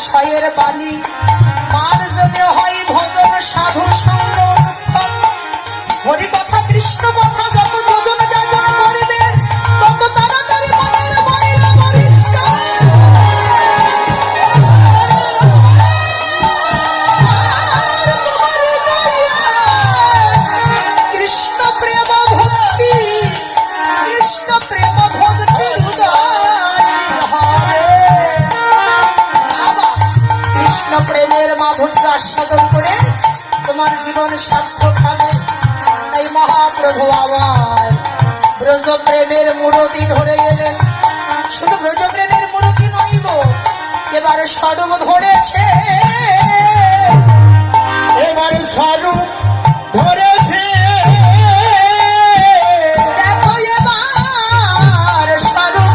জলাশয়ের বালি মার জন্য হয় ভজন সাধু সঙ্গ অনুক্ষণ হরি কথা কৃষ্ণ কথা যত যোজন যাজন করবে তত তাড়াতাড়ি মনের ময়লা পরিষ্কার কৃষ্ণ প্রেম ভক্তি কৃষ্ণ প্রেম ভক্তি কৃষ্ণ প্রেমের মাধুর্য আস্বাদন করে তোমার জীবন সার্থক হবে। তাই মহাপ্রভু আমার ব্রজ প্রেমের মূরতি ধরে এলেন। শুধু ব্রজ প্রেমের মূরতি নইব, এবার স্বরূপ ধরেছে, এবার স্বরূপ ধরেছে। দেখো এবার স্বরূপ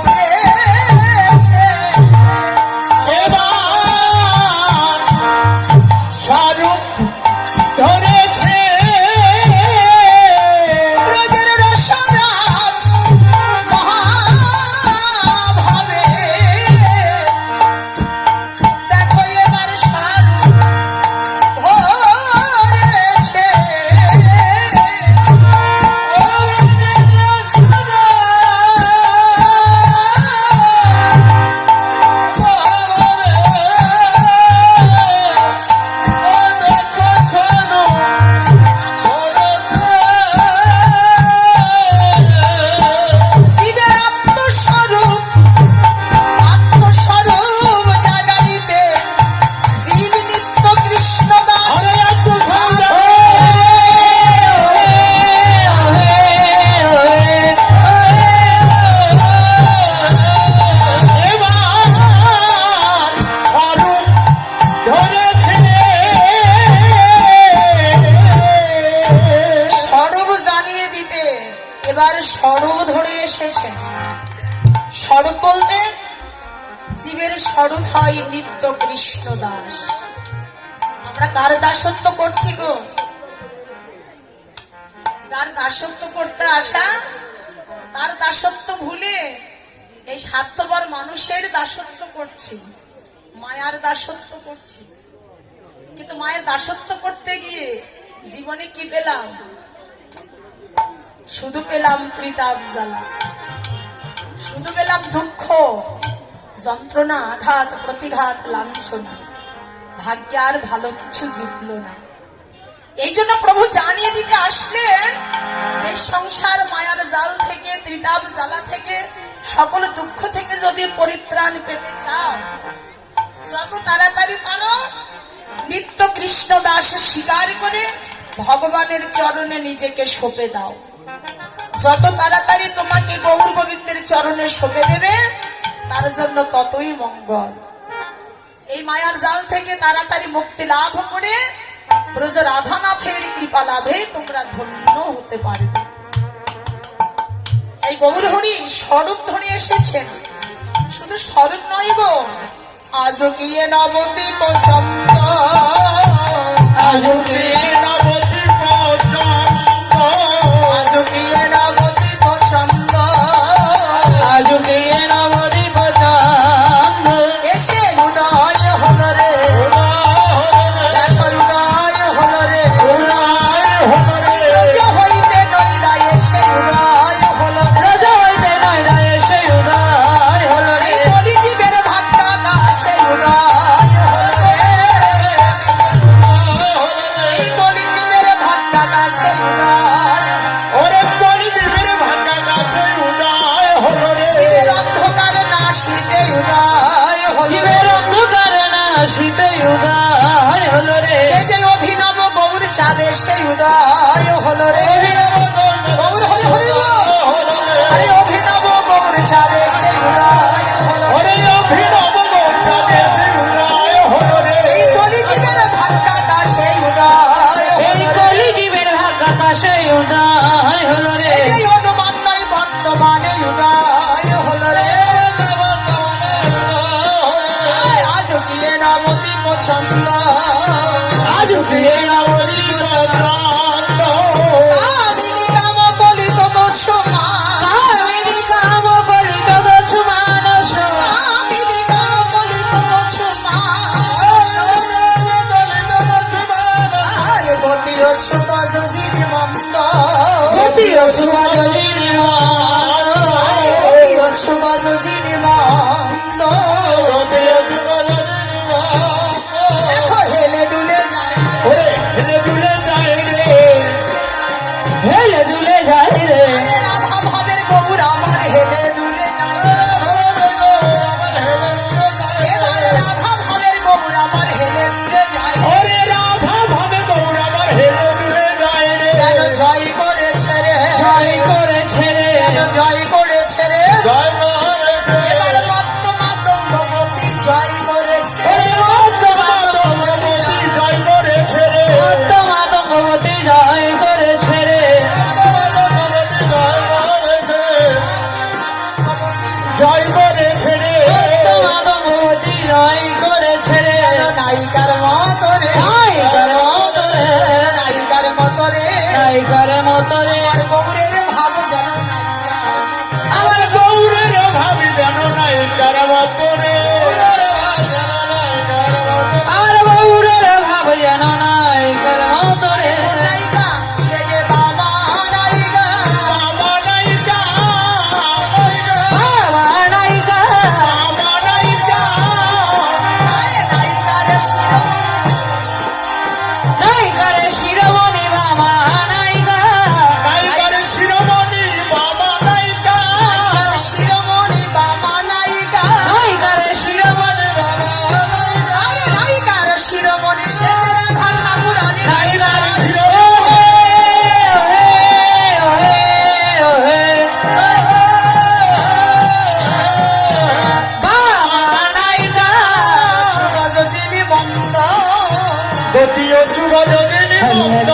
ধরেছে, এবার স্বরূপ ধরেছে। ব্রজের রসরাজ মহাভাবে দেখো এবার স্বরূপ ধরেছে। শিবের আত্মস্বরূপ আত্মস্বরূপ জাগাইতে জীব নিত্য কৃষ্ণ দাস স্বরূপ জানিয়ে দিতে এবার স্বরূপ ধরে এসেছে। স্বরূপ বলতে জীবের স্বরূপ হয় নিত্য কৃষ্ণ দাস। আমরা কার দাসত্ব করছি গো? যার দাসত্ব করতে আসা তার দাসত্ব ভুলে এই স্বার্থপর মানুষের দাসত্ব করছি, মায়ার দাসত্ব করছি। কিন্তু মায়ের দাসত্ব করতে গিয়ে জীবনে কি পেলাম? শুধু পেলাম ত্রিতাপ জ্বালা, শুধু পেলাম দুঃখ যন্ত্রণা আঘাত প্রতিঘাত লাঞ্ছনা। ভাগ্যে আর ভালো কিছু জুটল না। এই জন্য প্রভু জানিয়ে দিতে আসলেন এই সংসার মায়ার জাল থেকে ত্রিতাপ জ্বালা থেকে সকল দুঃখ থেকে যদি পরিত্রাণ পেতে চাও যত তাড়াতাড়ি পারো নিত্য কৃষ্ণ দাস স্বীকার করে ভগবানের চরণে নিজেকে সঁপে দাও। যত তাড়াতাড়ি তোমাকে গৌর গোবিন্দের চরণে সঁপে দেবে তার জন্য ততই মঙ্গল। এই মায়ার জাল থেকে তাড়াতাড়ি মুক্তি লাভ করে ব্রজ রাধানাথের কৃপা লাভে তোমরা ধন্য হতে পারবে। এই গৌর হরি স্বরূপ ধরে এসেছেন। শুধু স্বরূপ নয় গো, আজও গিয়ে নবদ্বীপ চন্দ্র, আজও গিয়ে নবদ্বীপ চন্দ্র, আজও গিয়ে নবদ্বীপ চন্দ্র, আজও গিয়ে নবদ্বীপ চন্দ্র, এসে উদয় হল রে, দেখো উদয় হল রে, ব্রজ হইতে নইরা এসে উদয় হল রে। রাজা হইতে নয়রা এসে উদয় হল রে। এই কলিজীবের ভাগ্যটা সে উদয় হল রে, এই কলিজীবের ভাগ্যটা সে উদয়, ওরে কলিজীবের ভাঙা সেই উদয় হলো রে। শিবের অন্ধকারে নাশিতে উদয় হল রে। জীবের অন্ধকার নাশিতে উদয় হল রে। সে যে অভিনব গৌর চাঁদে সেই উদয় হল রে। গৌর হরি হরি বল। আরে অভিনব গৌর চাঁদে সেই উদয় হল রে। ওরে অভিনব গৌরচাঁদে সেই উদয় হলো রে। এই কলিজীবের ভাগ্যটা সেই উদয় হল এই রে। কলিজীবের ভাগ্যটা সেই উদয় হল রে। এই যে অনুমান নয় বর্তমানে উদয় হল রে। আজ গিয়ে নবদ্বীপ চন্দ্র, আজও গিয়ে নবদ্বীপ চন্দ্র, কামিনী কাম কলিত দোষ মান, কামিনী কাম কলিত দোষ মানস, কামিনী কাম কলিত দোষ সুবাদ জিনিমন্ত দেখো হেলে দুলে যায় ওরে হেলে দুলে যায় রে হেলে দুলে যায় রে আরে রাধা ভাবের গৌর আমার হেলে দুলে যায় এবার রাধা ভাবের গৌর আমার হেলে দুলে যায় ওরে রাধা ভাবে গৌর আমার হেলে দুলে যায় রে যেন জয় করেছে রে জয় করেছে রে যেন জয় করেছে রে জয় করেছে এবার মত্তমাতঙ্গবতী জয় করেছে ওরে মত্তমাতঙ্গবতী জয় করেছে রে মা ভগবতী জয় করেছে রে জয় করেছে রে মা ভগবতী জয় করেছে রে যেন নায়িকার মতো রে নায়িকার মতো রে নায়িকার মতো রে নায়িকার মতো রে আর গৌরের ভাব যেন নায়িকা আমার গৌরের ভাবি যেন নাই কার মতো রে আর বউরের ভাব যেন নায়িকার মতো রে নায়িকা সে যে বাবা নায়িকা বাবা নায়িকা বাবা নায়িকা বাবা নায়িকা আরে নায়িকার নায়িকার শিরোমণি বাবা নায়িকা নায়িকার শিরোমণি বাবা নায়িকা শিরোমণি বাবা নায়িকা নায়িকার শিরোমণি বাবা আরে নায়িকার শিরোমণি সে যে রাধা ঠাকুরানী নায়িকার শিরোমণি ওহে ওহে ওহে বাবা নায়িকা সুরজনী বন্ধ দ্বিতীয় যুগ যোগিনী মন্দ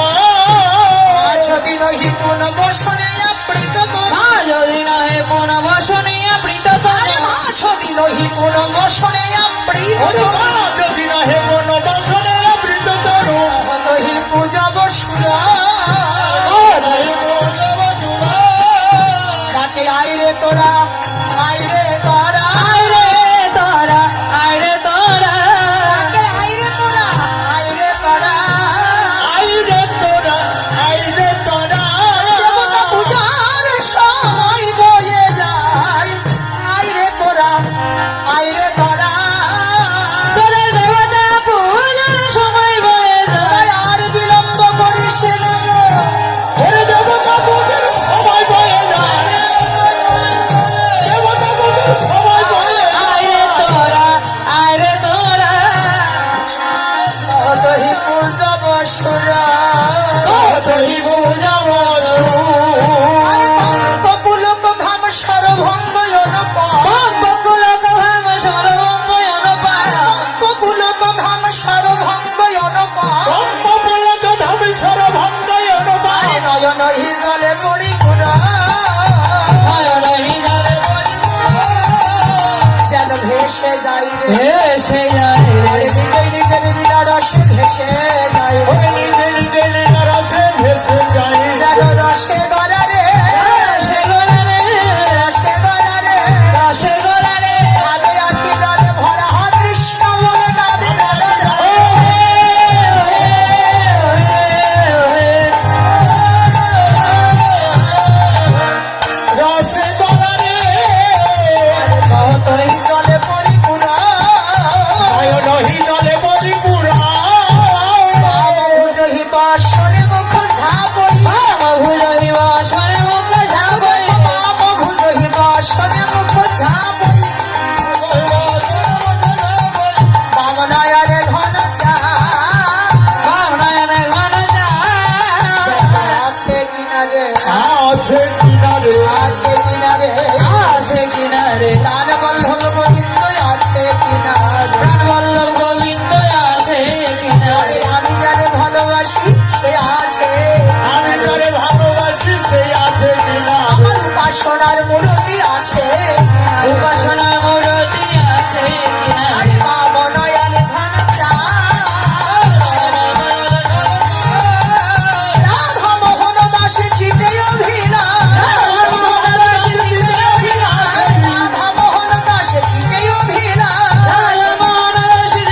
ছবি নহি কোন বসনে আপৃত মা যদি নহে পুনঃ বসনে প্রীত আরে মা ছবি নহি কোন বসনে আপৃত ওরে মা যদি না হে মন বাসনে আবৃত করো নহি পূজা বসুরা তাকে আইরে তোরা আইরে তোরা আইরে তোরা আইরে তোরা তাকে আইরে তোরা আইরে তোরা আইরে তোরা আইরে তোরা দেবতা পূজার সময় বয়ে যায় আইরে তোরা আইরে তোরা তোদের দেবতা পূজার সময় বয়ে যায় আর বিলম্ব করিস না গো। ওরে দেবতা পূজার সময় বয়ে যায় দেবতা পূজার সময় বয়ে আইরে তোরা আইরে তোরা কতই পূজা বসুরা কতই বুঝাব আরে পঙ্ককুলক ঘাম সরভঙ্গ বকুলক ভাব সর্বঙ্গ অনুপায় পঙ্ককুলক ঘাম সরভঙ্গ ব্রহ্মপুলক ধামেশ্বর ভঙ্গয় অনুবাদ নয়ন হি জলে পড়ি পুরা নয়নহি জলে যেন ভেসে যাই রে ভেসে যায় আরে রে নিজেই নিজের লীলা রসে ভেসে যাই রে। ওরে নিজে নিজে লীলা রসে ভেসে যায় যেন রসে গড়া রে রসে গোড়া রে রসে গড়া রে রসে গোড়া রে আগে আখি জলে ভরা দৃশ্য মনে কাঁদে কাঁদে যায়। রসে গলারে আরে কতই জলে পড়ি পুরা নয়নহি জলে পরিপুরা বাবা বুঝহি বাসনে মুখ ঝাপড়ি বাবা বুঝহি বাসনে মুখ ঝাপড়ি বামনায়নে ঘন চা আছে কিনারে আছে কিনারে আছে কিনারে আছে কিনারে প্রাণ বল্লভ গোবিন্দ আছে কিনারে প্রাণবল্লভ গোবিন্দ আছে কিনারে আরে আমি যারে ভালোবাসি সে আছে আমি যারে ভালোবাসি সেই আছে কিনারে আমার উপাসনার মূর্তি আছে উপাসনার মূর্তি আছে কিনারে বামনায়নে ঘন চা রাধা মোহন দাস চিতে অভিলা রাধা মোহন দাস চিতে অভিলা রাজমোহন রসিদ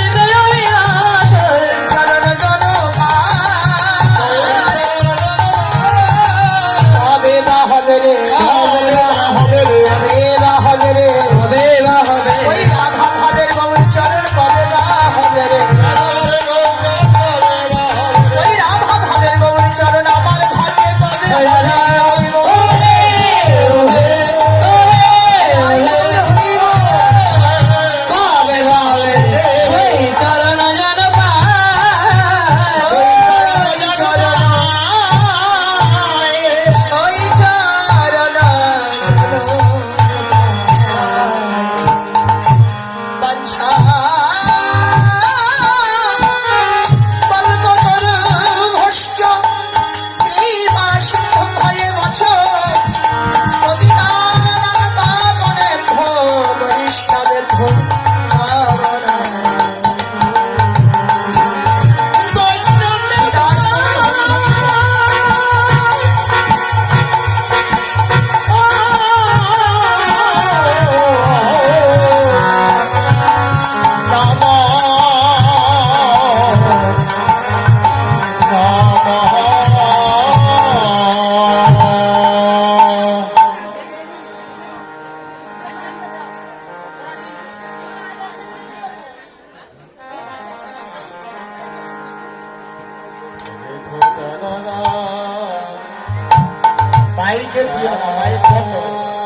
মাইকে দিও না, মাইক বন্ধ।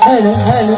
হ্যালো হ্যালো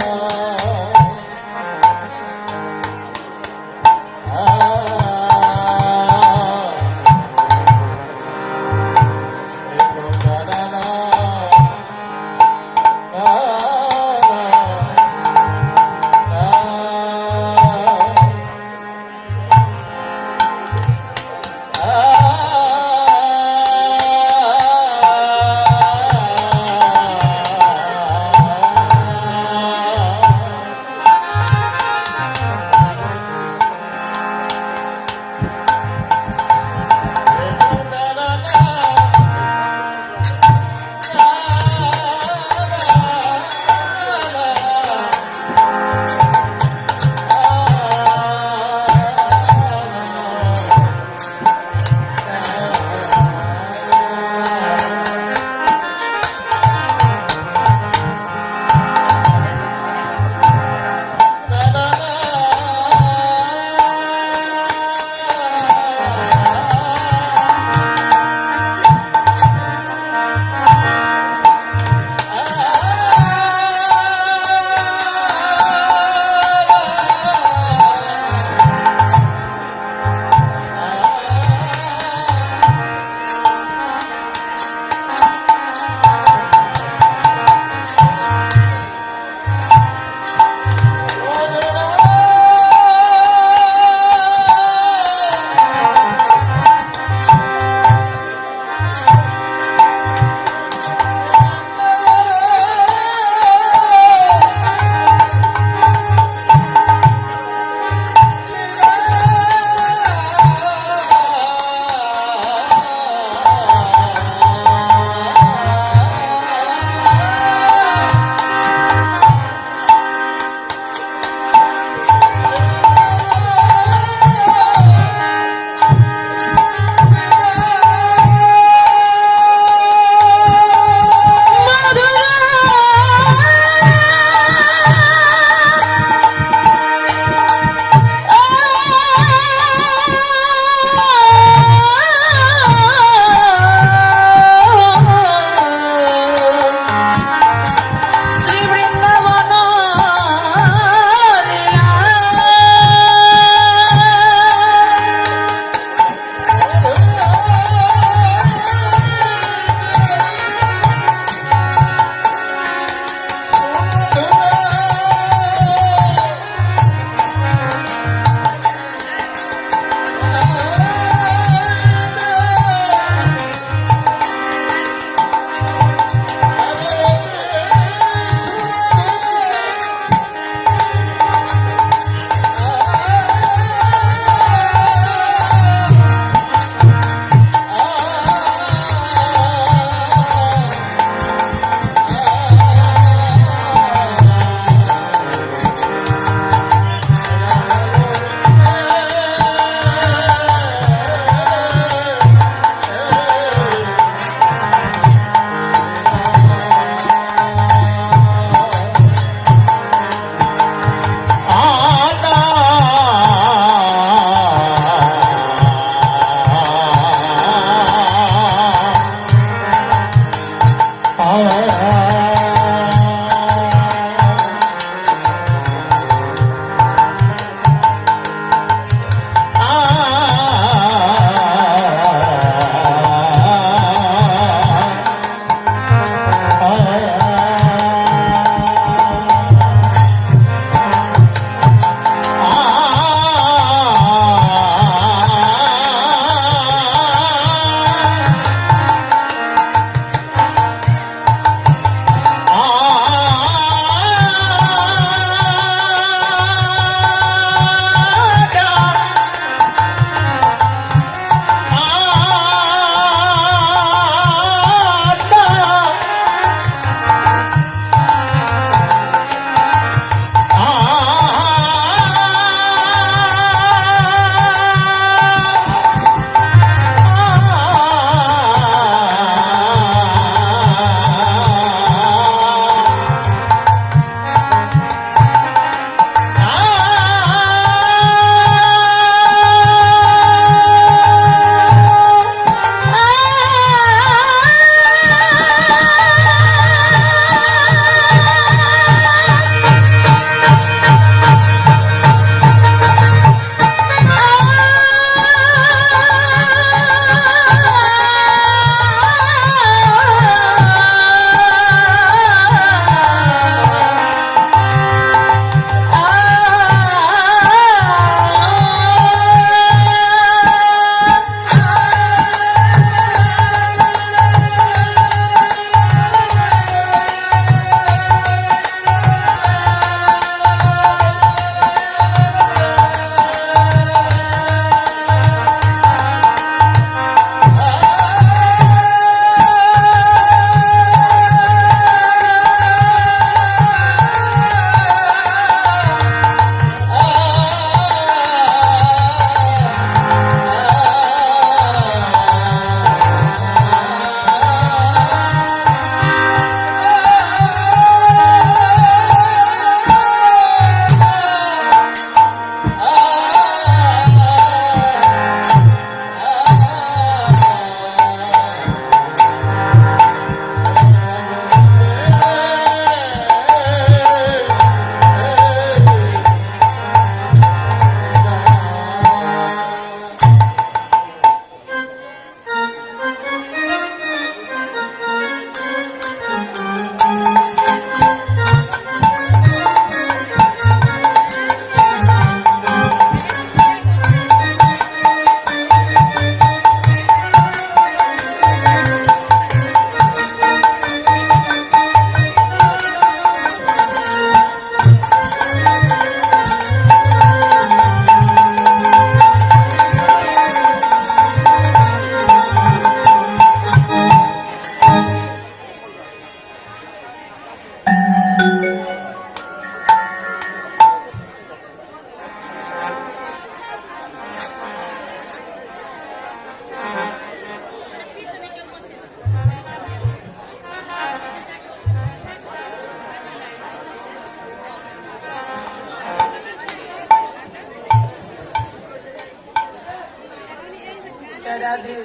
রাধে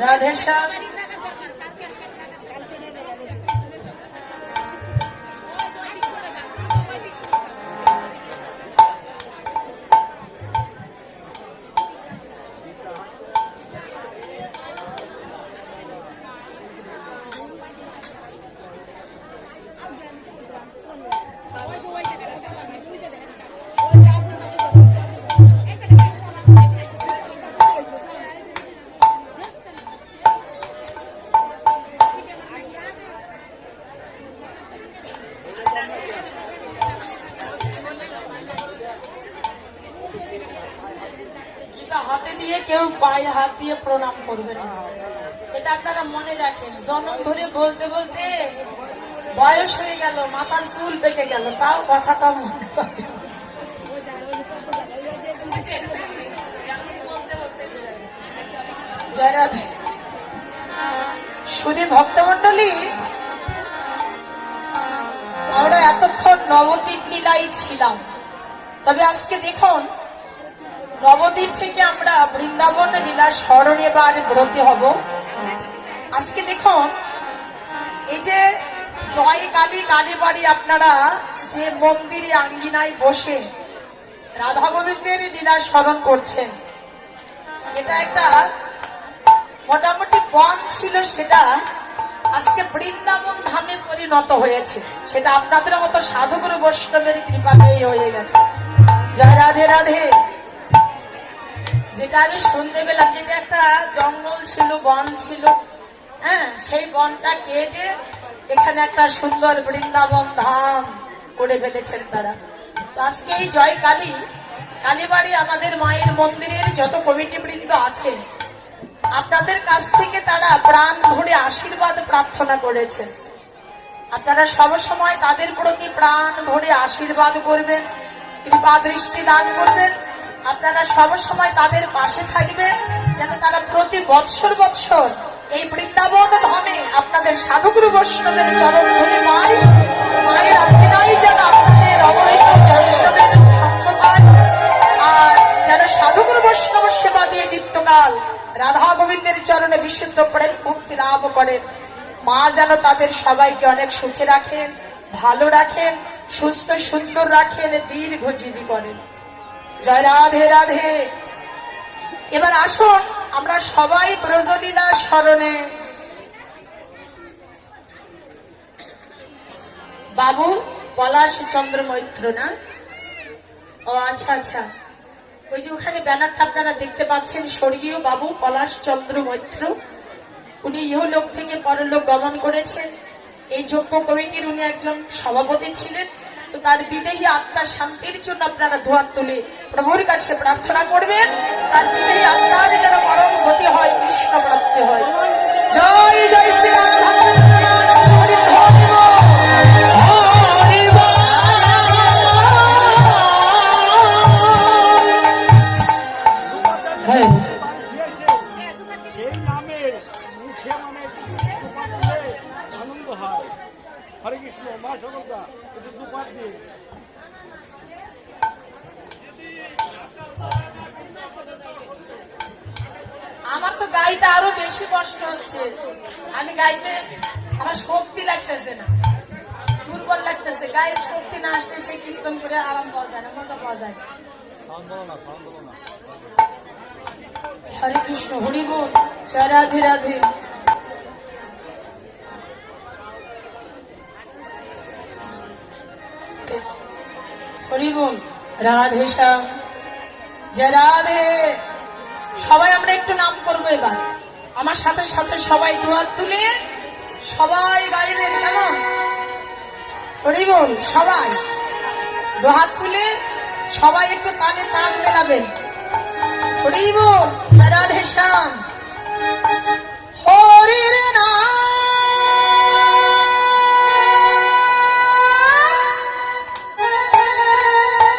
রাধে শ্যাম। গীতা হাতে দিয়ে কেউ পায়ে হাত দিয়ে প্রণাম করবেন না, এটা আপনারা মনে রাখেন। জনম ধরে বলতে বলতে বয়স হয়ে গেল, মাথার চুল পেকে গেল, তাও কথাটা মনে রাখেন। জয় রাধে। শুধু ভক্তমন্ডলী, আমরা এতক্ষণ নবদ্বীপ লীলাই ছিলাম, তবে আজকে দেখুন নবদ্বীপ থেকে আমরা বৃন্দাবন লীলা স্মরণে এবার ব্রতী হব। আজকে দেখুন এই যে জয় কালী কালীবাড়ি, আপনারা যে মন্দিরে আঙ্গিনায় বসে রাধা গোবিন্দের লীলা স্মরণ করছেন, এটা একটা মোটামুটি বন ছিল, সেটা আজকে বৃন্দাবন ধামে পরিণত হয়েছে। সেটা আপনাদের মতো সাধুগুরু বৈষ্ণবের কৃপাতেই হয়ে গেছে। জয় রাধে রাধে। যেটা আমি শুনতে পেলাম, যেটা একটা জঙ্গল ছিল, বন ছিল, হ্যাঁ, সেই বনটা কেটে এখানে একটা সুন্দর বৃন্দাবন ধাম করে ফেলেছেন তারা। তো আজকে এই জয় কালী কালীবাড়ি আমাদের মায়ের মন্দিরের যত কমিটি বৃন্দ আছে, আপনাদের কাছ থেকে তারা প্রাণ ভরে আশীর্বাদ প্রার্থনা করেছেন। আপনারা সবসময় তাদের প্রতি প্রাণ ভরে আশীর্বাদ করবেন, কৃপা দৃষ্টি দান করবেন। আপনারা সবসময় তাদের পাশে থাকবেন, যেন তারা প্রতি বৎসর বৎসর এই বৃন্দাবন ধামে আপনাদের সাধুগুরু বৈষ্ণবের চরণ ধরে মায়ের আজ্ঞায় যেন আপনাদের অবহিত বৈষ্ণবের সঙ্গ পান, আর যেন সাধুগুরু বৈষ্ণব সেবা দিয়ে নিত্যকাল রাধা গোবিন্দের চরণে বিশুদ্ধ প্রেম মুক্তি লাভ করেন। মা যেন তাদের সবাইকে অনেক সুখে রাখেন, ভালো রাখেন, সুস্থ সুন্দর রাখেন, দীর্ঘজীবী করেন। জয় রাধে রাধে। এবার আসুন আমরা সবাই ব্রজলীলা স্মরণে। বাবু পলাশ চন্দ্র মৈত্র না? ও আচ্ছা আচ্ছা, ওই যে ওখানে ব্যানারটা আপনারা দেখতে পাচ্ছেন, স্বর্গীয় বাবু পলাশ চন্দ্র মৈত্র, উনি ইহলোক থেকে পরলোক গমন করেছেন। এই যজ্ঞ কমিটির উনি একজন সভাপতি ছিলেন। তো তার বিদেহী আত্মার শান্তির জন্য আপনারা দুহাত তুলে প্রভুর কাছে প্রার্থনা করবেন, তার বিদেহী আত্মার যেন পরম গতি হয়, কৃষ্ণ প্রাপ্তি হয়। জয় জয় শ্রী রাধা গোবিন্দ প্রেমানন্দ হরি হরি বল। হরি বল। হ্যাঁ, এই নামে মুখে মানে আনন্দ হয়। হরে কৃষ্ণ, মা সরদা একটু দুপাত দিয়ে। আমার তো গাইতে আরো বেশি কষ্ট হচ্ছে, আমি গাইতে আমার শক্তি লাগতেছে না, দুর্বল লাগতেছে। গায়ের শক্তি না আসলে সেই কীর্তন করে আরাম পাওয়া যায় না, মজা পাওয়া যায় না। হরে কৃষ্ণ হরি বল। জয় রাধে রাধে। হরি বল। রাধে শ্যাম। জয় রাধে। সবাই আমরা একটু নাম করবো এবার, আমার সাথে সাথে সবাই দুহাত তুলে সবাই গাইবেন, কেমন? হরি বল। সবাই দুহাত তুলে সবাই একটু তালে তাল মেলাবেন। হরি বল। জয় রাধে শ্যাম। হরির নাম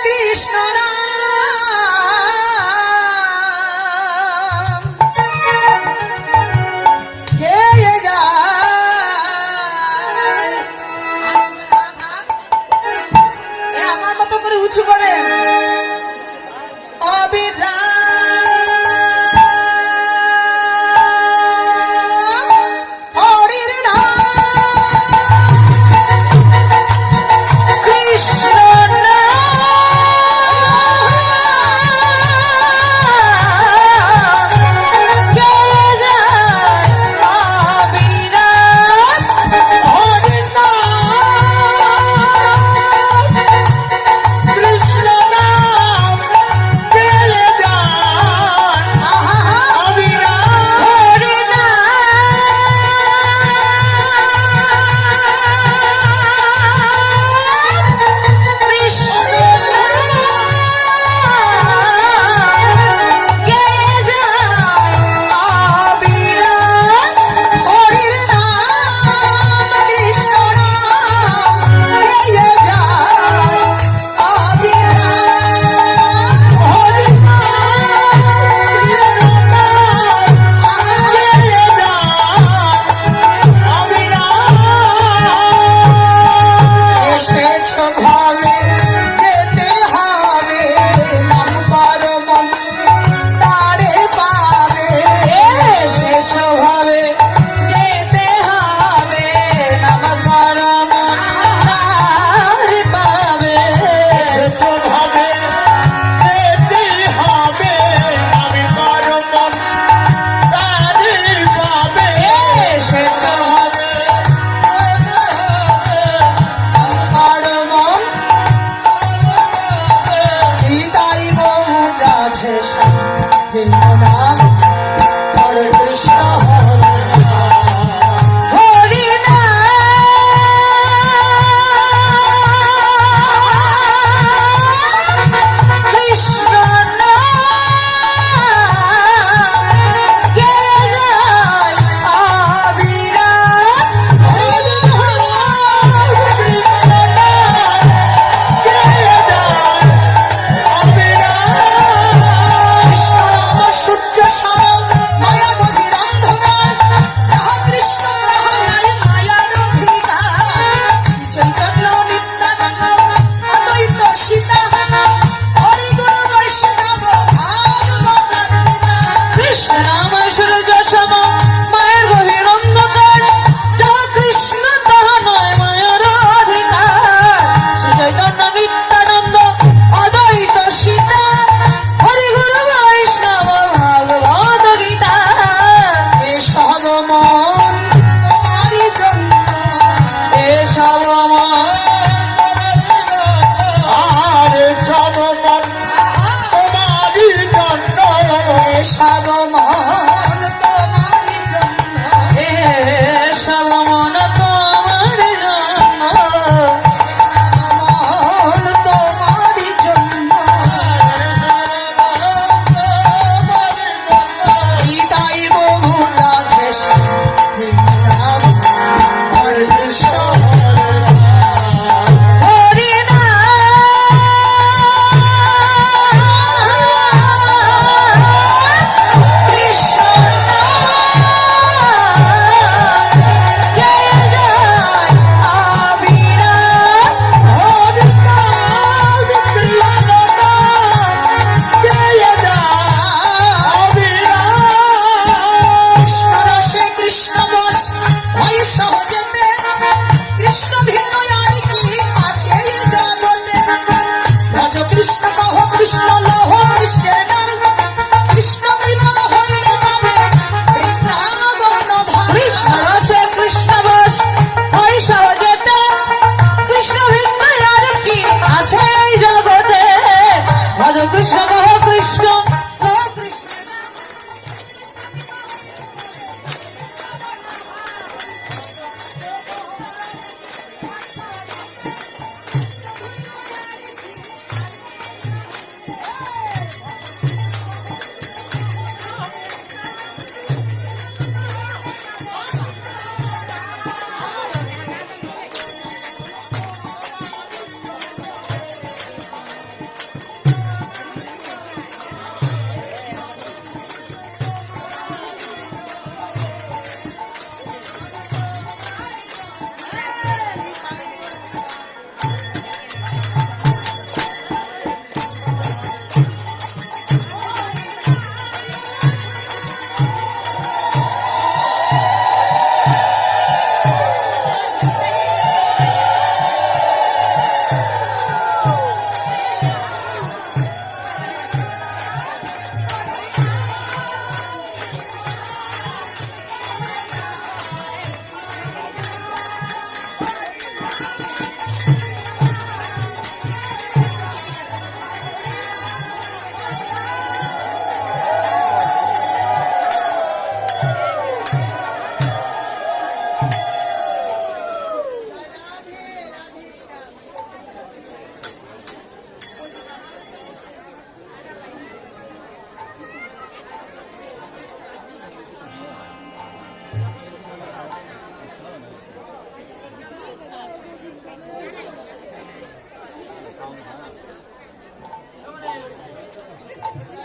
কৃষ্ণ নাম গেয়ে যায়। আমার মতো করে উঁচু করেন। অবিরাম সাগমন তোমারই জন্য এ সবমন তোমার জন্য সাগমন তোমারই জন্য হৃদয় বহু রাধে শ্যাম হরে কৃষ্ণ হরি কৃষ্ণ জয় জয় অবিরাম হরি নাম প্রিয়তমা জয় অবিরাম কৃষ্ণ রসে কৃষ্ণ বস হয় সহজেতে কৃষ্ণ ভিন্ন আর কি আছে এ জগতে ভজ কৃষ্ণ কহ কৃষ্ণ লহ কৃষ্ণের নাম কৃষ্ণ কৃপা হইলে পাবে বৃন্দাবন ধাম। কৃষ্ণ রসে কৃষ্ণ বস হয় সহজেতে কৃষ্ণ ভিন্ন আর কি আছে এই জগতে ভজ কৃষ্ণ কহ কৃষ্ণ কহ কৃষ্ণ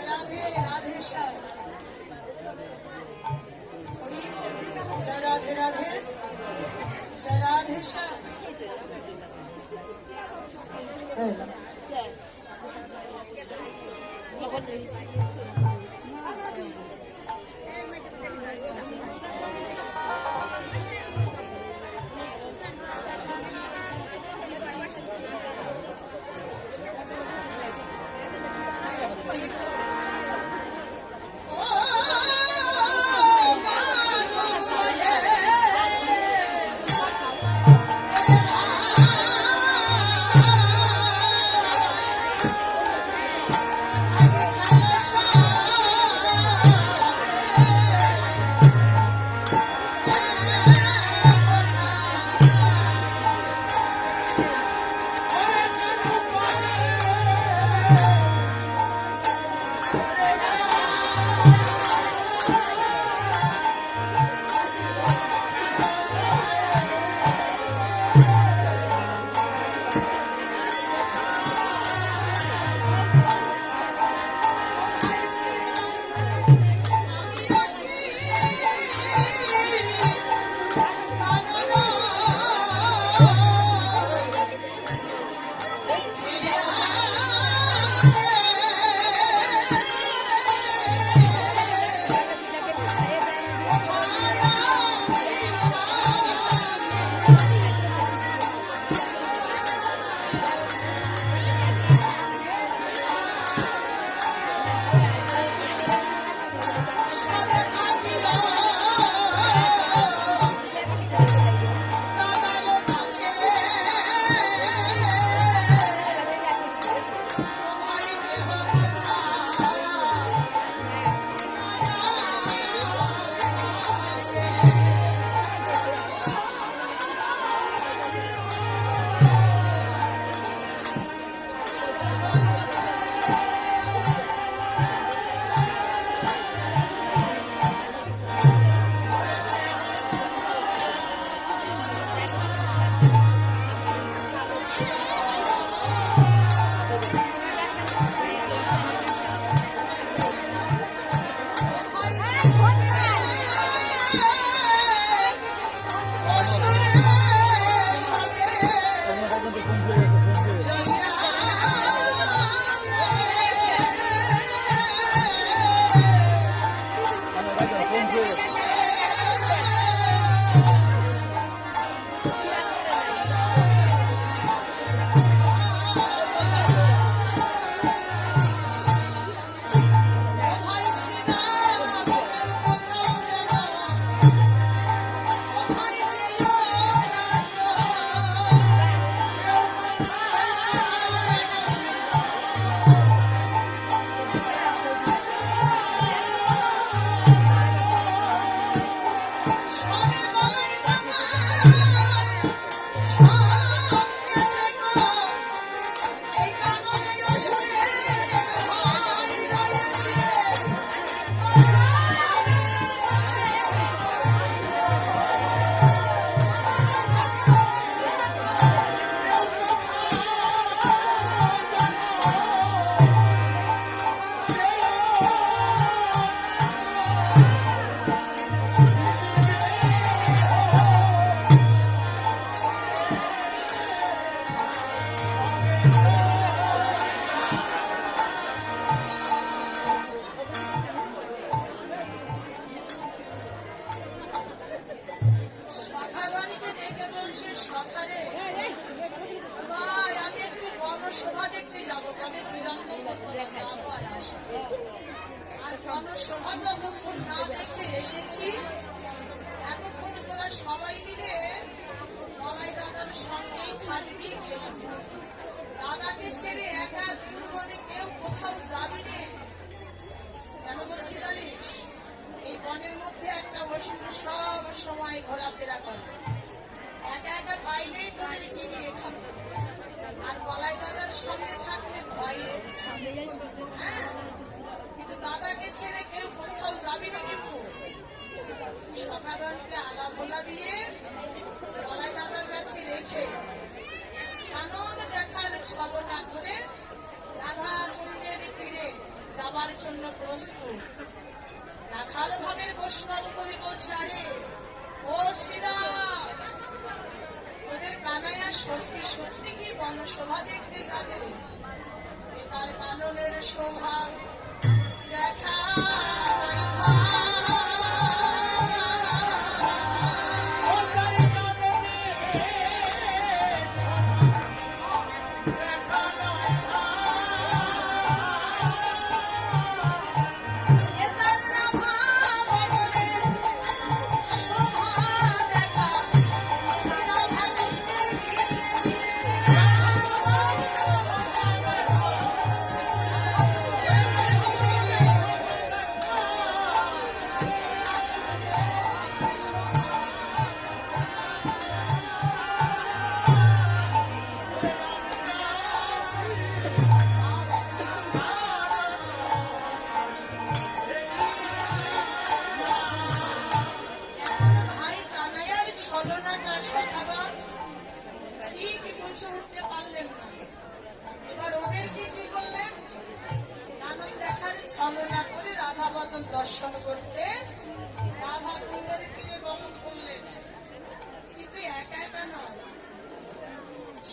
রাধে রাধে শ্যাম জয় রাধে রাধে জয় রাধে শ্যাম গণসভা যতক্ষণ না দেখে এসেছি, এতক্ষণ তোরা সবাই মিলে বাবাই দাদার সঙ্গেই থাকবি, খেলবি। দাদাকে ছেড়ে একা দুর্বনে কেউ কোথাও যাবি নে। কেন বলছি জানিস? এই বনের মধ্যে একটা অসুর সব সময় ঘোরাফেরা করে, একা একা পাইলেই তোদের গিরিয়ে খাবে। আর বলাই দাদার সঙ্গে থাকলে ভয়ে, হ্যাঁ, কিন্তু দাদাকে ছেড়ে কেউ কোথাও যাবি না। কিন্তু সখাগণকে আলা ভোলা দিয়ে বলাই দাদার কাছে রেখে কানন দেখার ছলনা করে রাধা কুণ্ডের তীরে যাবার জন্য প্রস্তুত। রাখাল ভাবের বৈষ্ণব কবি বলছে, আরে ও শ্রীরাম, তোদের কানাইয়া সত্যি সত্যি কি বনশোভা দেখতে যাবে রে? এ তার কাননের শোভা দেখা নাই এ তার রাধা বদনের শোভা দেখা রাধা কুণ্ডের তীরে গিয়ে ভাই কানাইয়ার ছলনাটা সখাগণ ঠিক বুঝে উঠতে পারলেন না। এবার ওদেরকে কি করলেন? কানন দেখার ছলনা করে রাধা বদন দর্শন করতে রাধা কুণ্ডের তীরে গমন করলেন। কিন্তু একা একা নয়,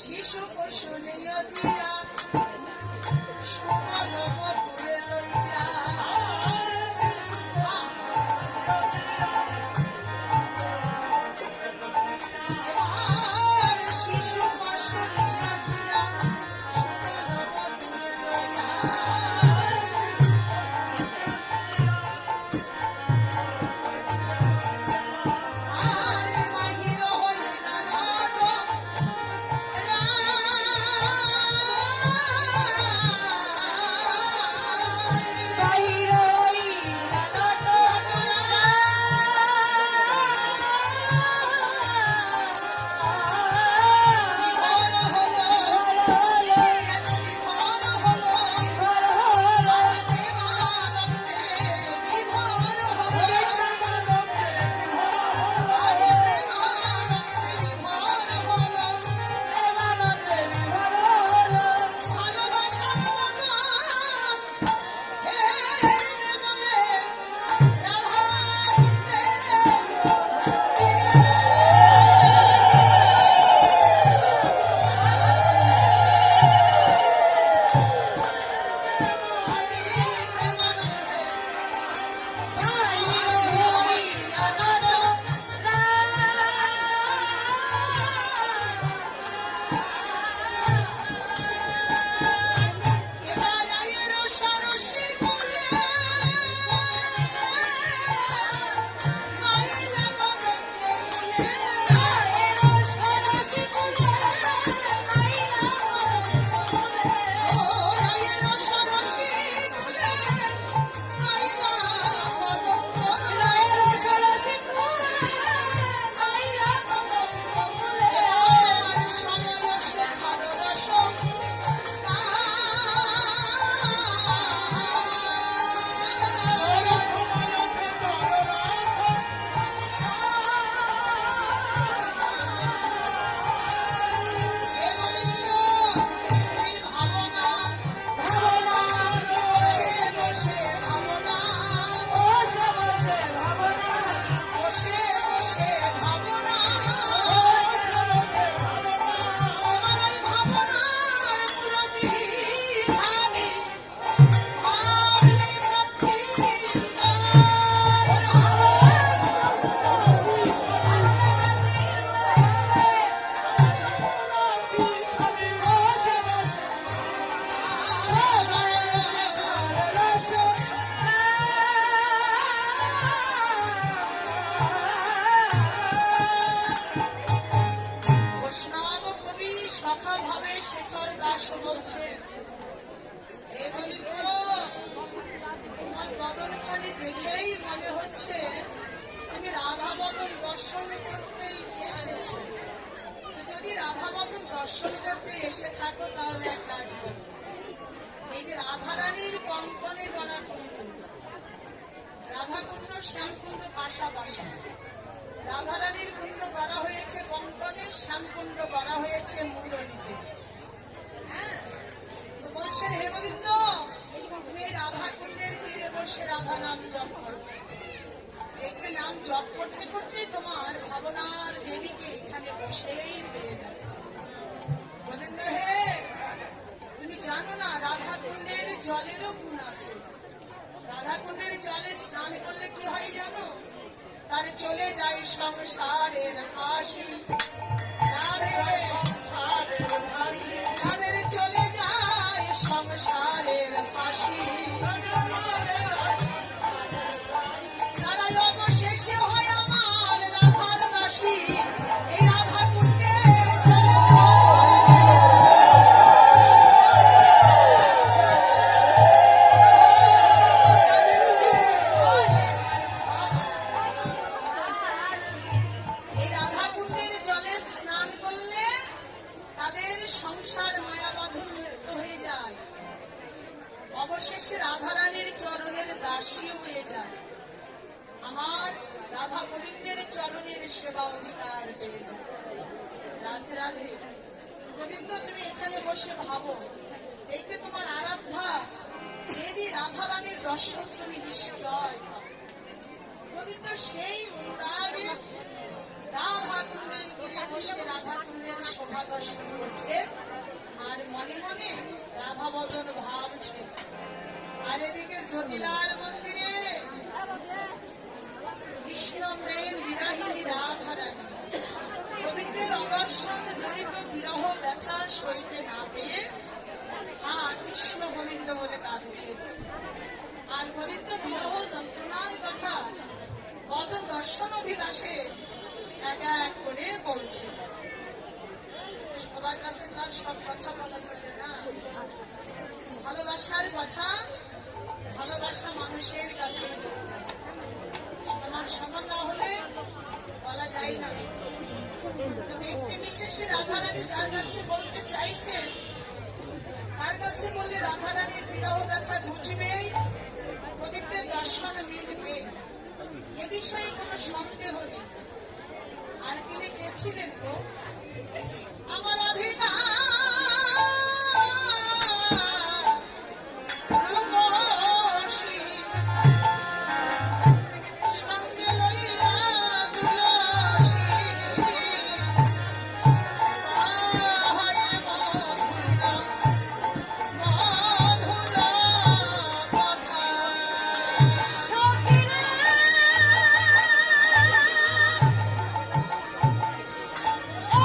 শিশু পশু নিয়োজিয়া সুবল বটুরে লইয়া আর শিশু পশু নিয়োজিয়া সুবল বটুরে লইয়া আরে বাহির হইলা নাট বাহির হইলা নট বিভোর হলো, হলো যেন বিভোর হলো, হলো দর্শন করতে এসে থাকো তাহলে এক কাজ করো, এই যে রাধারানীর কঙ্কনে গড়া কুণ্ড, রাধাকুণ্ড শ্যামকুণ্ড পাশাপাশি, রাধারানীর কুণ্ড গড়া হয়েছে কঙ্কনে, শ্যামকুণ্ড গড়া হয়েছে মুরলীতে। হ্যাঁ, তো বলছেন হে গোবিন্দ, তুমি এই রাধা কুণ্ডের তীরে বসে রাধা নাম জপ করবে। দেখবে নাম জপ করতে করতে তোমার ভাবনার দেবীকে এখানে বসেই পেয়ে যাবে। গোবিন্দ হে, তুমি জানো না রাধা কুণ্ডের জলেরও গুণ আছে। রাধা কুণ্ডের জলে স্নান করলে কি হয় জানো? তার চলে যায় সংসারের ফাঁসি। তাদের চলে যায় সংসারের ফাঁসি। তারা অবশেষে হয় আমার রাধার দাসী। এই রাধা কুণ্ডে জলে স্নান করলে এই রাধা কুণ্ডের জলে স্নান করলে তাদের সংসার মায়াবাঁধন মুক্ত হয়ে যায়, অবশেষে রাধারানীর চরণের দাসী হয়ে যায়, আমার রাধা গোবিন্দের চরণের সেবা অধিকার পেয়ে যায়। রাধে রাধে। গোবিন্দ তুমি এখানে বসে ভাবো, দেখবে তোমার আরাধ্যা দেবী রাধারানীর দর্শন তুমি নিশ্চয় পাবে। গোবিন্দ সেই অনুরাগে রাধা কুণ্ডের তীরে বসে রাধা কুণ্ডের শোভা দর্শন করছে, আর মনে মনে রাধা বদন ভাবছে। আর এদিকে জটিলার মন্দিরে কৃষ্ণ প্রেম বিরাহিনী রাধারানী গোবিন্দের অদর্শন জনিত বিরহ ব্যথা সইতে না পেয়ে কৃষ্ণ গোবিন্দ বলে কাঁদছে। আর গোবিন্দ বিরহ যন্ত্রণার কথা বদন দর্শন অভিলাষে এক এক করে বলছে। সবার কাছে তার সব কথা বলা চলে না। ভালোবাসার কথা ভালোবাসা মানুষের কাছে সমান সমান না হলে বলা যায় না। তো ব্যক্তি বিশেষে রাধারানী যার কাছে বলতে চাইছে তার কাছে বললে রাধারানীর বিরহ ব্যথা ঘুচবে, গোবিন্দের দর্শন মিলবে, এ বিষয়ে কোনো সন্দেহ নেই। আর তিনি গেছিলেন তো আমার অধিকার সঙ্গে লইয়া তুলসী মধুরা মধুরা কথা। ও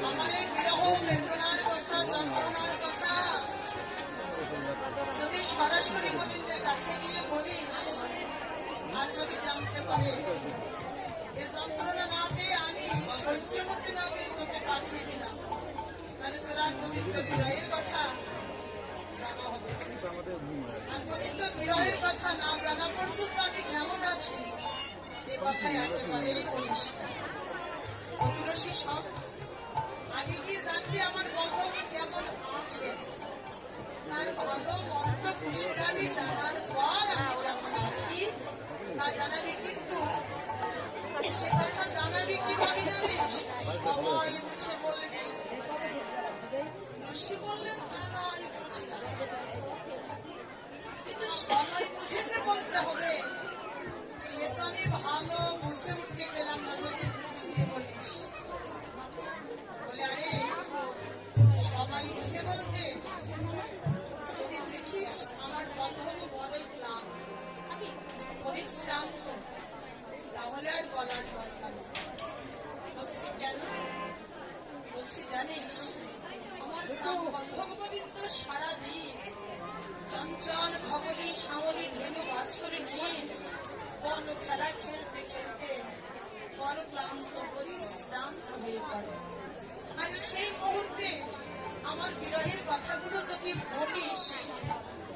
আমার এই বিরহ বেদনার কথা, যন্ত্রণার কথা যদি সরাসরি গোবিন্দের কাছে গিয়ে বলিস, আর যদি জানতে পারে এ যন্ত্রণা না পেয়ে আমি সহ্য করতে না পেয়ে তোকে পাঠিয়ে দিলাম, তাহলে তোর আর গোবিন্দ বিরহের কথা জানা হবে। আর গোবিন্দ বিরহের কথা না জানা পর্যন্ত আমি কেমন আছি এ কথাই একেবারেই বলিস না। অতুলসী সব আগে গিয়ে জানবি আমার বল্লভ কেমন আছে, তার ভালো মন্দ কুশলাদি জানার পর আমি কেমন আছি তা জানাবি। কিন্তু সে কথা জানাবি কিভাবে জানিস? সবাই বুঝে বলবি। তুলসী বললেন না না আমি বুঝলাম, কিন্তু সবাই বুঝে যে বলতে হবে সে তো আমি ভালো বুঝে উঠতে পেলাম না যদি বুঝিয়ে বলিস। বলে আরে সবাই বুঝে বলতে যদি দেখিস আমার বল্লভ বড়ই ক্লান্ত পরিশ্রান্ত, তাহলে আর বলার দরকার নেই। বলছি কেন? বলছি জানিস আমার নাম বল্লভ গোবিন্দ সারাদিন চঞ্চল খবরি শ্যামলি ধেনু বাছর নিয়ে বন খেলা খেলতে খেলতে বড় ক্লান্ত পরিশ্রান্ত হয়ে পড়ে। আর সেই মুহূর্তে আমার বিরহের কথাগুলো যদি বলিস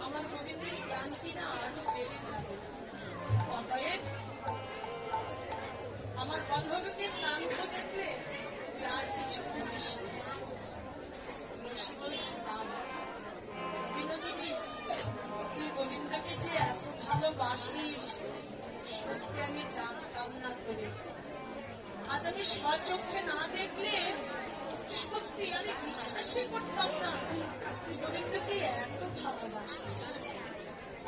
আমার গোবিন্দের ক্লান্তি না আরো বেড়ে যাবে। অতএব আমার বল্লভকে ক্লান্ত দেখলে তুই আর কিছু বলিস না। তুলসী বলছে বাবা বিনোদিনী, তুই গোবিন্দকে যে এত ভালোবাসিস সত্যি আমি জানতাম না তোরে। আজ আমি স্বচক্ষে না দেখলে সত্যি আমি বিশ্বাসই করতাম না তুই গোবিন্দকে এত ভালোবাসিস।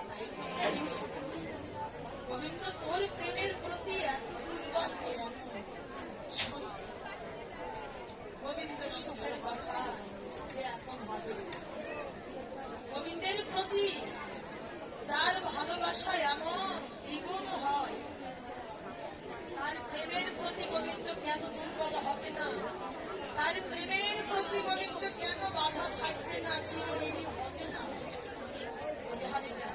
তাই বিনোদিনী, গোবিন্দ তোর প্রেমের প্রতি এত দুর্বল কেন? সত্যি গোবিন্দ সুখের কথা যে এত ভাবে, গোবিন্দের প্রতি যার ভালোবাসা এমন দ্বিগুণ হয় তার প্রেমের প্রতি গোবিন্দ কেন দুর্বল হবে না? তার প্রেমের প্রতি গোবিন্দ কেন বাধা থাকবে না, চিরঋণী হবে না? বলে হারে যা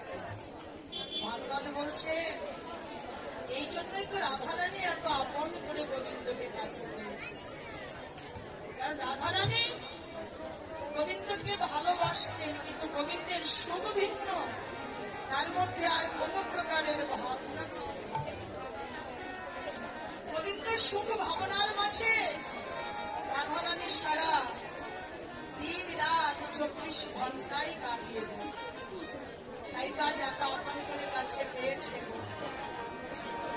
ভাগবত বলছে এই জন্যই তো রাধারানী এত আপন করে গোবিন্দকে কাছে পেয়েছে। কারণ রাধারানী গোবিন্দকে ভালোবাসতেন, কিন্তু গোবিন্দের সুখ ভিন্ন, তার মধ্যে আর কোন প্রকারের ভাবনা ছিল। গোবিন্দের সুখ ভাবনার মাঝে রাধারানী সারা দিন রাত 24 ঘন্টাই কাটিয়ে দেয়। তাই তা এত আপন করে কাছে পেয়েছে।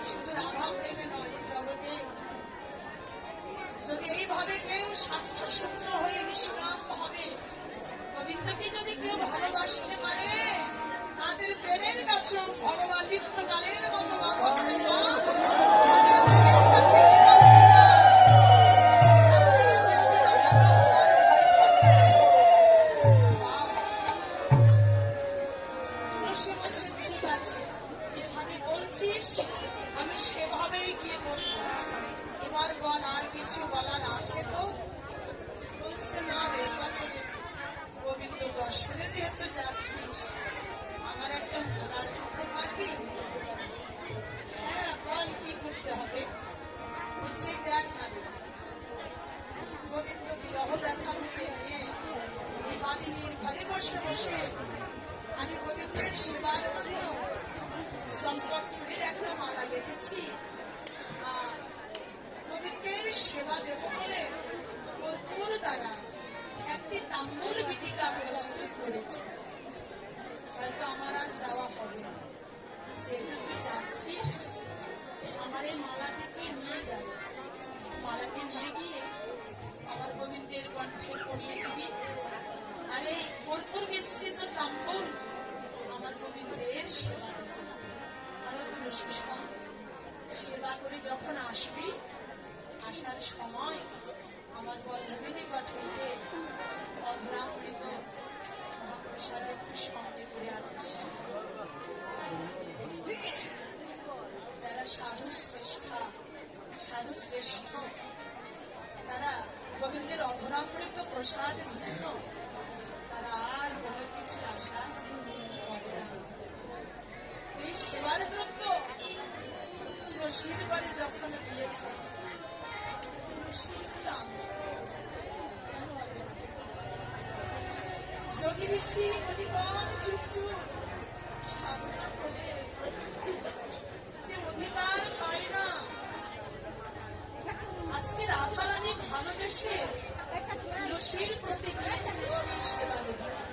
শুধু রাধা প্রেমে নয়, এই জগতে যদি এইভাবে কেউ স্বার্থ শূন্য হয়ে নিষ্কাম ভাবে গোবিন্দকে যদি কেউ ভালোবাসতে পারে তাদের প্রেমের কাছে ভগবান নিত্যকালের মতো বাধা পড়ে না, তাদের প্রেমের কাছে তুলসী বলছে ঠিক আছে, যেভাবে বলছিস আমি সেভাবেই গিয়ে বলবো। এবার বল আর কিছু বলার আছে তো? বলছে না রে, তবে গোবিন্দ দর্শনে যেহেতু যাচ্ছিস আমার একটা উপকার করতে পারবি? হ্যাঁ বল কি করতে হবে? বলছে দেখ না রে, গোবিন্দ বিরহ ব্যথা রূপে নিয়ে এই বাদিনীর ঘরে বসে বসে আমি গোবিন্দের সেবার জন্য সম্পদ ফুলের একটা মালা গেঁথেছি, আর গোবিন্দের সেবা দেব বলে কর্পূর দ্বারা একটি তাম্বুল বিটিকা প্রস্তুত করেছি। হয়তো আমার আর যাওয়া হবে না, যেহেতু তুই যাচ্ছিস আমার এই মালাটি তুই নিয়ে যাবে। মালাটি নিয়ে গিয়ে আমার গোবিন্দের কণ্ঠে পরিয়ে দিবি, আর এই কর্পূর মিশ্রিত তাম্বুল আমার গোবিন্দের সেবা দেবে। আরো তুলসী সেবা করে যখন আসবি, আসার সময় আমার বল্লভীর নিকট হইতে অধরামৃত মহাপ্রসাদ একটু সঙ্গে করে আনিস। যারা সাধু শ্রেষ্ঠ তারা গোবিন্দের অধরামৃত প্রসাদ ধন্য, তারা আর কোনো কিছু আশা করে না। এই সেবার দ্রব্য তুলসীর বাড়ি যখন দিয়েছে, তুলসীর কি আনন্দ, কেন হবে না? যোগী ঋষি মুনিগণ যুগ যুগ সাধনা করে যে অধিকার পায় না, আজকে রাধারানী ভালোবেসে তুলসীর প্রতি দিয়েছেন সেই সেবার অধিকার।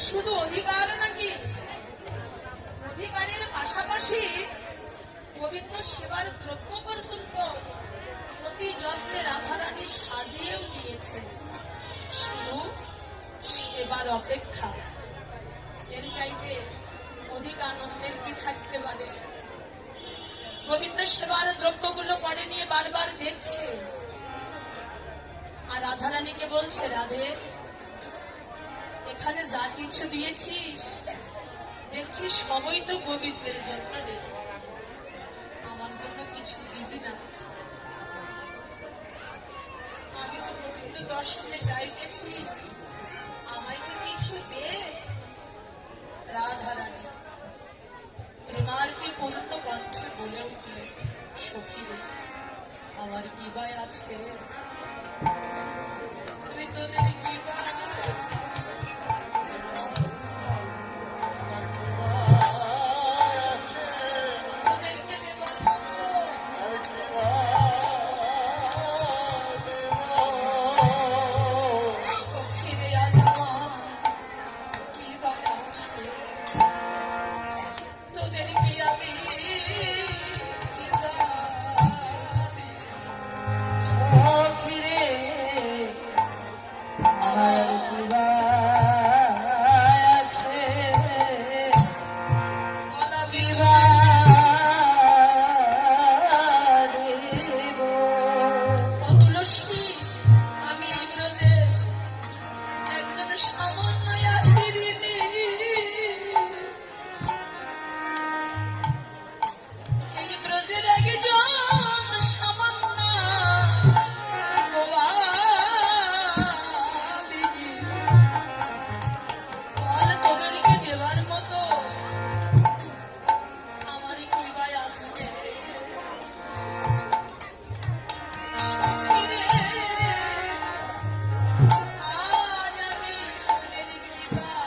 শুধু অধিকার নাকি, অধিকারের পাশাপাশি পবিত্র সেবার দ্রব্য পর্যন্ত অতি যত্নে রাধারানী সাজিয়েও দিয়েছেন। শুধু সেবার অপেক্ষা, এর চাইতে অধিক আনন্দের কি থাকতে পারে? গোবিন্দ সেবার দ্রব্যগুলো পরে নিয়ে বারবার দেখছে, আর রাধারানীকে বলছে, রাধে এখানে যা কিছু দিয়েছিস দেখছি সবই তো গোবিন্দের জন্য রে, আমার জন্য কিছু দিবি না? আমি তো গোবিন্দ দর্শনে চাইতেছি, আমায় তো কিছু দে। রাধারানী প্রেমার্তি পূর্ণ কণ্ঠে বলে উঠলে, সখী রে আমার কি বাই আছে, আমি তোদের কি বাই, তোদেরকে দেবার মতো সখী রে আজ আমার কি বাই আছে, তোদেরকে আমি কি বাই, সখী রে আমার কি বাই আছে, কি বাই দেব। ও তুলসী, আমি এই ব্রজের একজন সামান্য আহিরিনী, এই ব্রজের একজন সামান্য গোয়ালিনী। বল তোদেরকে দেবার মতো আমার কি বাই আছে? সখী রে আজ আমি তোদের কি বাই,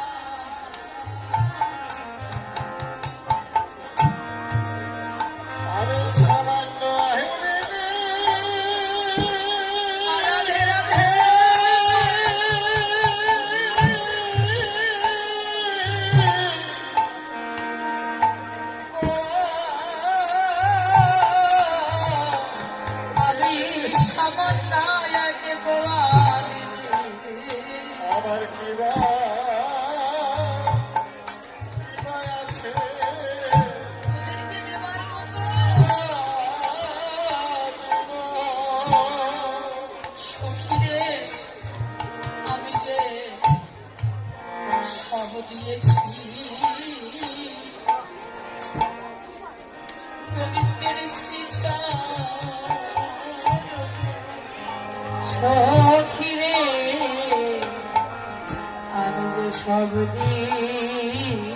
আমি সামান্য আহিরিনী, রাধে রাধে আমি সামান্য এক গোয়ালিনী, আমার কি বাই আছে, তোদেরকে দেবার মতো সখী রে আমি যে সব দিয়েছি, গোবিন্দের শ্রীচরণে। সখী রে আমি যে সব দিয়েছি,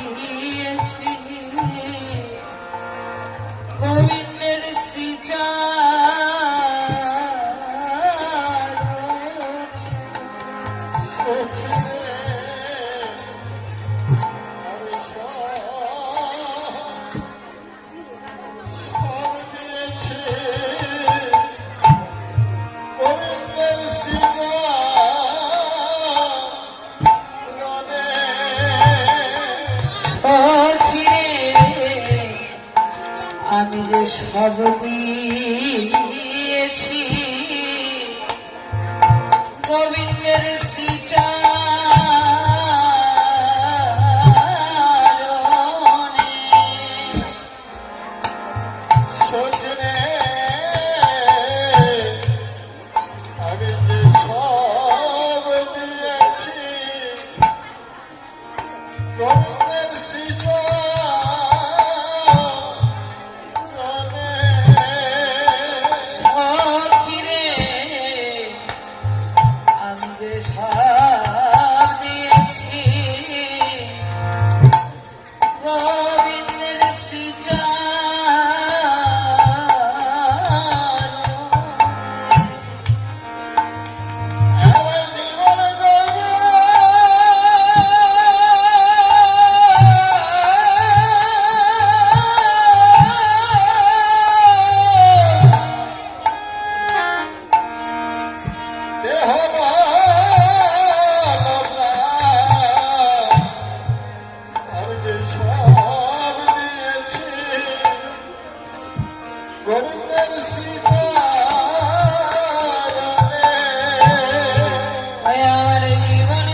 গোবিন্দের শ্রীচরণে। আমি সব দিয়েছি, গোবিন্দের শ্রীচরণে। সখী রে আমি যে সব দিয়েছি, গোবিন্দের শ্রীচরণে। সজনে আমি যে সব দিয়েছি, গোবিন্দের শ্রীচরণে। ওই আমার জীবন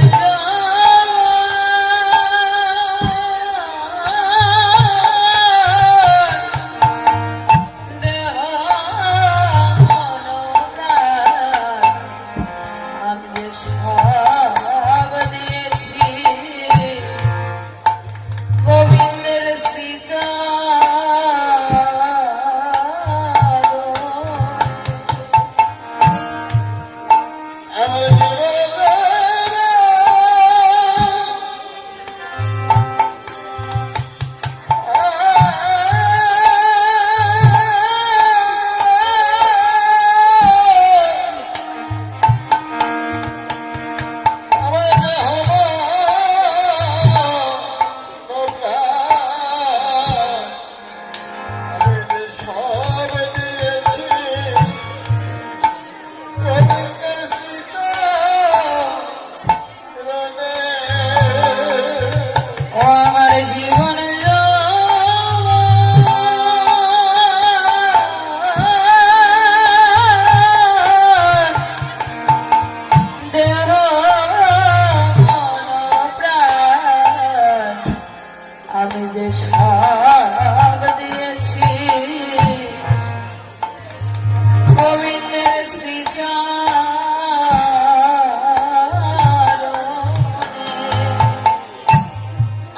দেহ আমি যে সব দিয়েছি গোবিন্দের ও আমার জীবন দেহ প্রাণ আমি যে সব দিয়েছি গোবিন্দের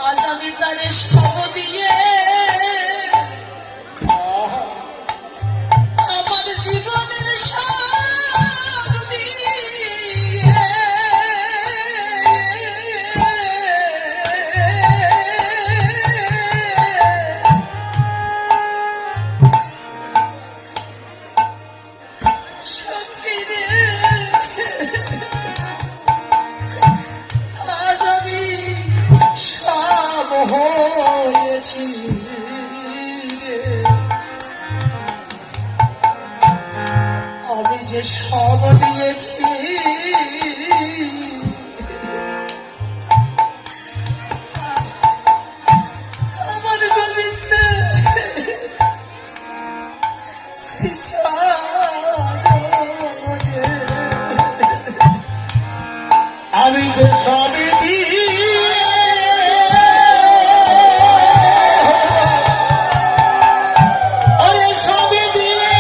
আজ আমি তারে সব দিয়ে আমার জীবনের সব দিয়ে সখী রে, আজ আমি সব হয়েছি রে। আমি যে সব দিয়েছি আমার গোবিন্দ শ্রীচরণে। আমি যে সবই দিয়ে আরে সবই দিয়ে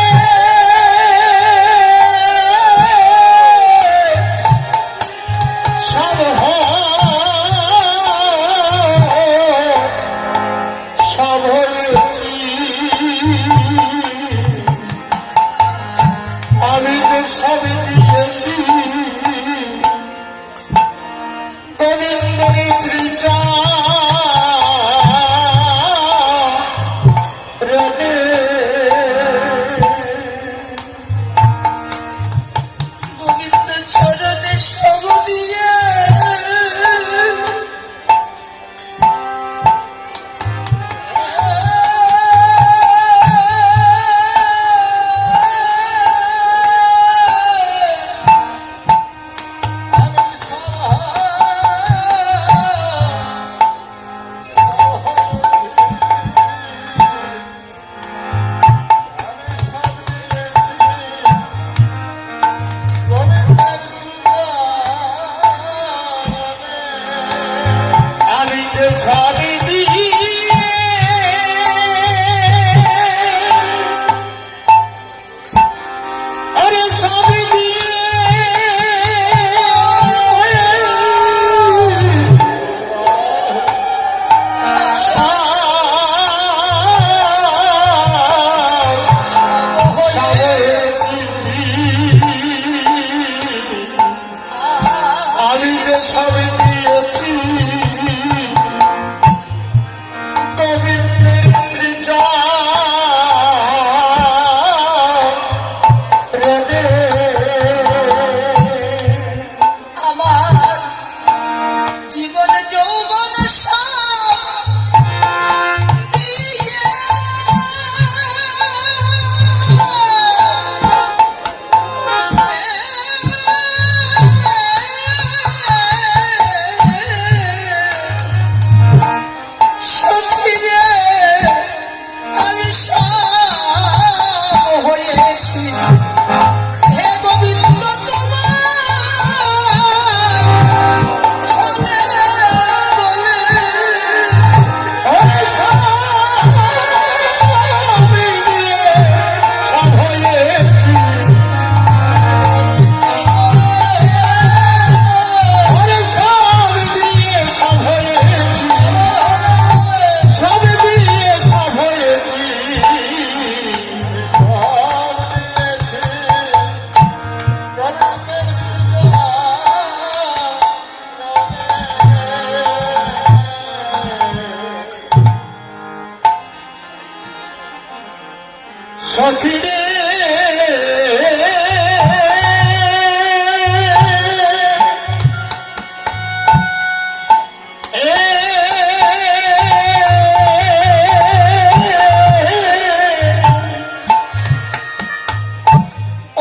সব সব হয়েছি আমি যে সবই দিয়েছি গোবিন্দনী শ্রীচরণে। গোবিন্দ চরণে সব দিয়ে আমি যে সবই দিয়ে আরে সবই দিয়ে আমি যে সবই দিয়েছি গোবিন্দের শ্রীচরণে। আমার জীবন যৌবন সব দিয়ে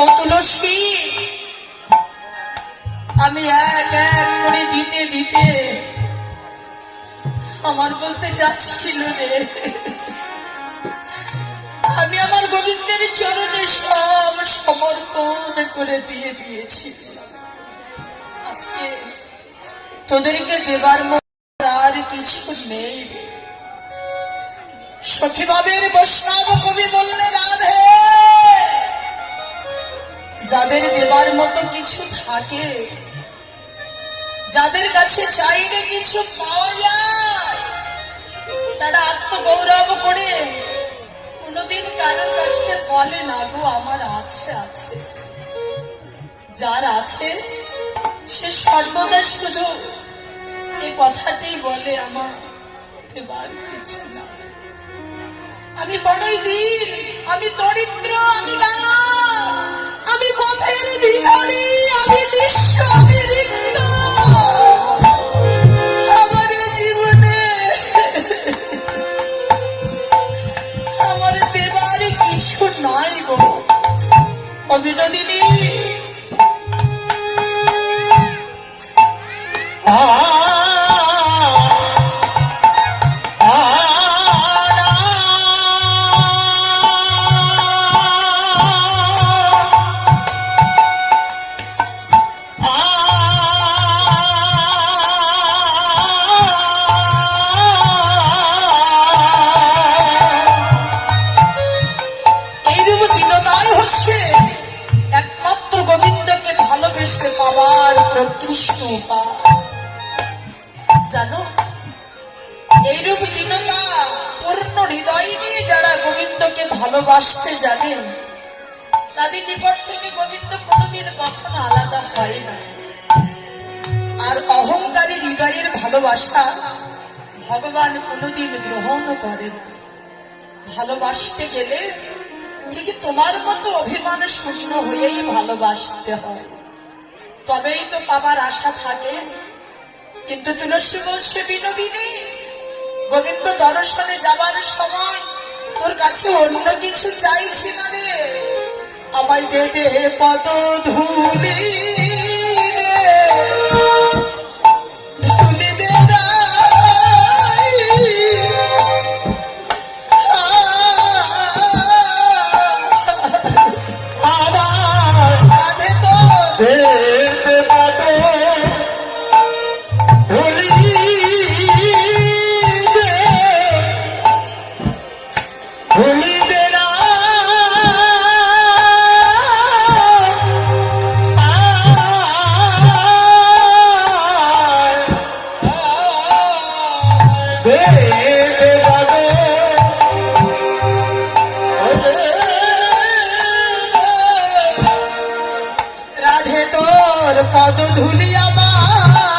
ও তুলসী, আমি এক এক করে দিতে দিতে আমার বলতে যাচ্ছিল রে, আমি আমার গোবিন্দের চরণে সব সমর্পণ করে দিয়ে দিয়েছি। আজকে তোদেরকে দেবার মতো আর কিছু নেই। সখীভাবের বৈষ্ণব কবি বললে, রাধে, যাদের দেবার মতো কিছু থাকে, যাদের কাছে চাইলে কিছু পাওয়া যায়, তারা আত্মগৌরব করে কোনোদিন কারোর কাছে বলে না গো আমার আছে আছে। যার আছে সে সর্বদা শুধু এই কথাটি বলে, আমার দেবার কিছু না। আমি বড়ই দিন, আমি দরিদ্র, আমি গাঙা, আমি পথের ভিখারি, আমি নিঃস্ব, আমি রিক্ত। আমার জীবনে আমার দেবার কিছু নাই গো অবিনোদিনী। এইরূপ দীনতাই হচ্ছে একমাত্র গোবিন্দকে ভালোবেসে পাওয়ার প্রকৃষ্ট উপায়। জানো, এইরূপ দীনতা পূর্ণ হৃদয় নিয়ে যারা গোবিন্দকে ভালোবাসতে জানে, তাদের নিকট থেকে গোবিন্দ কোনোদিন কখনো আলাদা হয় না। আর অহংকারী হৃদয়ের ভালোবাসা ভগবান কোনোদিন গ্রহণ করে না। ভালোবাসতে গেলে ঠিকই তোমার মতো অভিমান শূন্য হয়েই ভালোবাসতে হয়, তবেই তো পাবার আশা থাকে। কিন্তু তুলসী বলছে, বিনোদিনী, গোবিন্দ দর্শনে যাবার সময় তোর কাছে অন্য কিছু চাইছি না রে, আমায় দে দে পদ ধুলি, ধুলি দে রাই, আমার রাধে তো দেতে পাতো ধুলি দে, ধুলি দে না দেতে পাতো রাধে তোর পদ ধুলি আমার